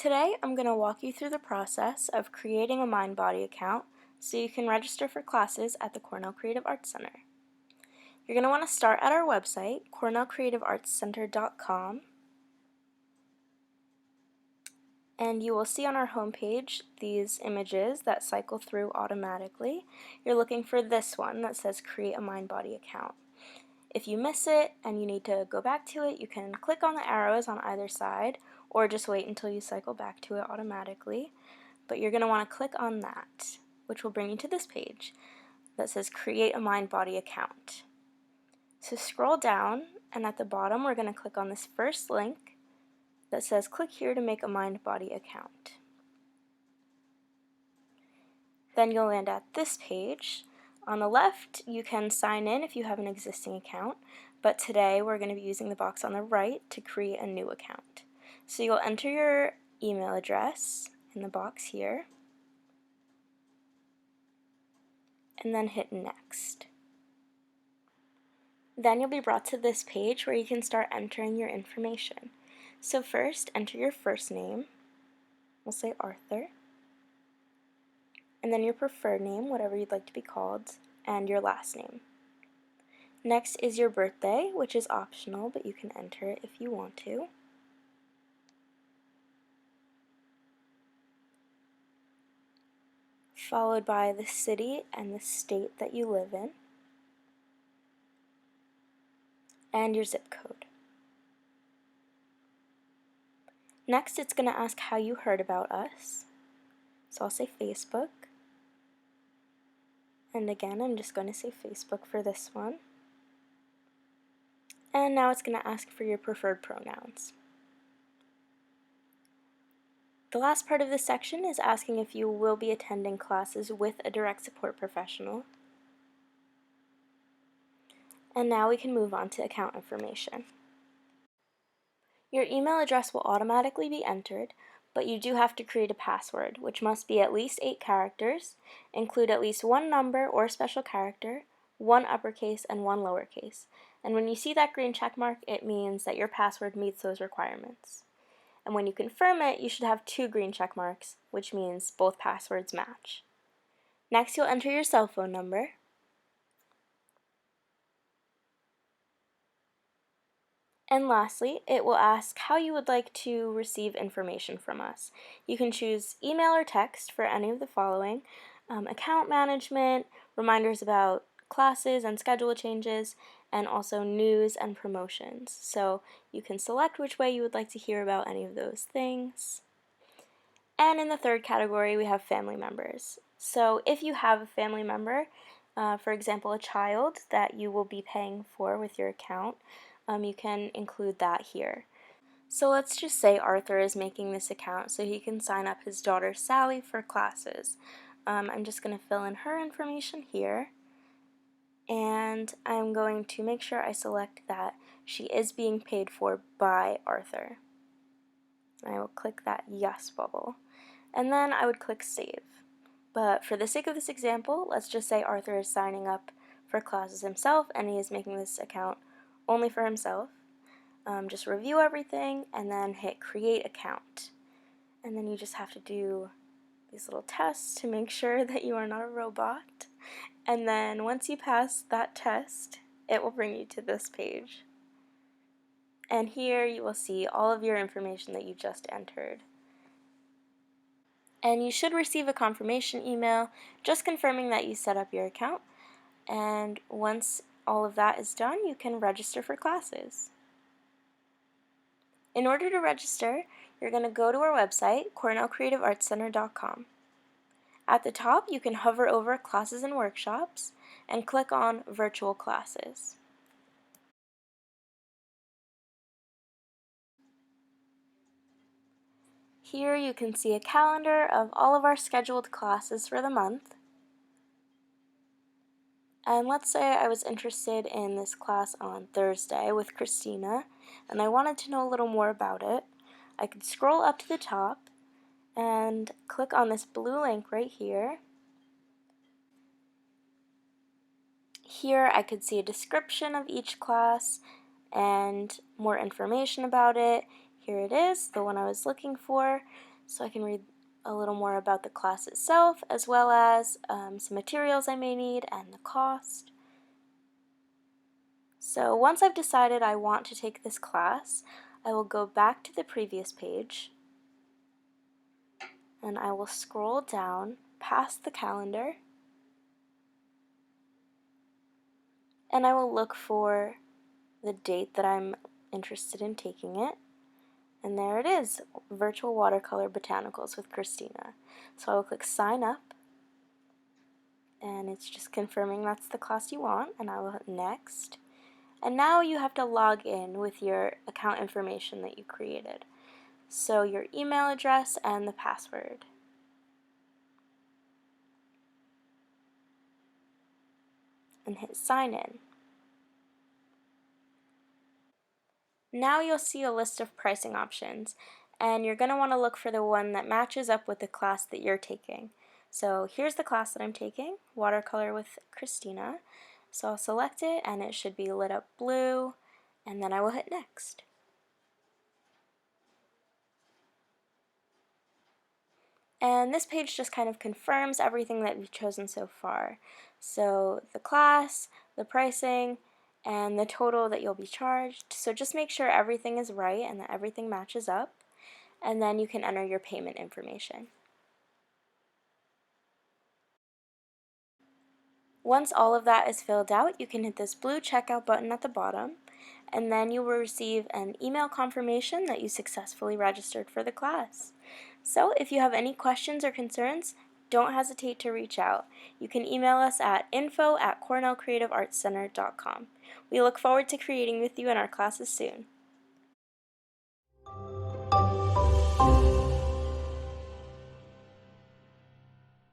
Today I'm going to walk you through the process of creating a MindBody account so you can register for classes at the Cornell Creative Arts Center. You're going to want to start at our website, cornellcreativeartscenter.com, and you will see on our homepage these images that cycle through automatically. You're looking for this one that says Create a MindBody account. If you miss it and you need to go back to it, you can click on the arrows on either side or just wait until you cycle back to it automatically. But you're going to want to click on that, which will bring you to this page that says Create a MindBody account. So scroll down, and at the bottom we're going to click on this first link that says click here to make a MindBody account. Then you'll land at this page. On the left, you can sign in if you have an existing account, but today we're going to be using the box on the right to create a new account. So you'll enter your email address in the box here, and then hit Next. Then you'll be brought to this page where you can start entering your information. So first, enter your first name. We'll say Arthur. And then your preferred name, whatever you'd like to be called, and your last name. Next is your birthday, which is optional, but you can enter it if you want to. Followed by the city and the state that you live in, and your zip code. Next, it's going to ask how you heard about us. So I'll say Facebook. And again, I'm just going to say Facebook for this one. And now it's going to ask for your preferred pronouns. The last part of this section is asking if you will be attending classes with a direct support professional. And now we can move on to account information. Your email address will automatically be entered, but you do have to create a password, which must be at least 8 characters, include at least one number or special character, one uppercase and one lowercase. And when you see that green check mark, it means that your password meets those requirements. And when you confirm it, you should have 2 green check marks, which means both passwords match. Next, you'll enter your cell phone number. And lastly, it will ask how you would like to receive information from us. You can choose email or text for any of the following: account management, reminders about classes and schedule changes, and also news and promotions. So you can select which way you would like to hear about any of those things. And in the third category, we have family members. So if you have a family member, for example, a child that you will be paying for with your account, you can include that here. So let's just say Arthur is making this account so he can sign up his daughter Sally for classes. I'm just going to fill in her information here, and I'm going to make sure I select that she is being paid for by Arthur. I will click that yes bubble, and then I would click save. But for the sake of this example, let's just say Arthur is signing up for classes himself and he is making this account only for himself. Just review everything and then hit create account. And then you just have to do these little tests to make sure that you are not a robot. And then once you pass that test, it will bring you to this page. And here you will see all of your information that you just entered. And you should receive a confirmation email just confirming that you set up your account. And once all of that is done, you can register for classes. In order to register, you're going to go to our website, cornellcreativeartscenter.com. At the top, you can hover over Classes and Workshops and click on Virtual Classes. Here you can see a calendar of all of our scheduled classes for the month. And let's say I was interested in this class on Thursday with Christina, and I wanted to know a little more about it. I could scroll up to the top and click on this blue link right here. Here I could see a description of each class and more information about it. Here it is, the one I was looking for. so I can read a little more about the class itself, as well as some materials I may need and the cost. So once I've decided I want to take this class, I will go back to the previous page and I will scroll down past the calendar and I will look for the date that I'm interested in taking it. And there it is, Virtual Watercolor Botanicals with Christina. So I will click Sign Up, and it's just confirming that's the class you want, and I will hit Next. And now you have to log in with your account information that you created. So your email address and the password. And hit Sign In. Now you'll see a list of pricing options, and you're going to want to look for the one that matches up with the class that you're taking. So here's the class that I'm taking, Watercolor with Christina. So I'll select it and it should be lit up blue, and then I will hit Next. And this page just kind of confirms everything that we've chosen so far. So the class, the pricing, and the total that you'll be charged. So just make sure everything is right and that everything matches up, and then you can enter your payment information. Once all of that is filled out, you can hit this blue checkout button at the bottom, and then you will receive an email confirmation that you successfully registered for the class. So if you have any questions or concerns, don't hesitate to reach out. You can email us at info@cornellcreativeartscenter.com. We look forward to creating with you in our classes soon.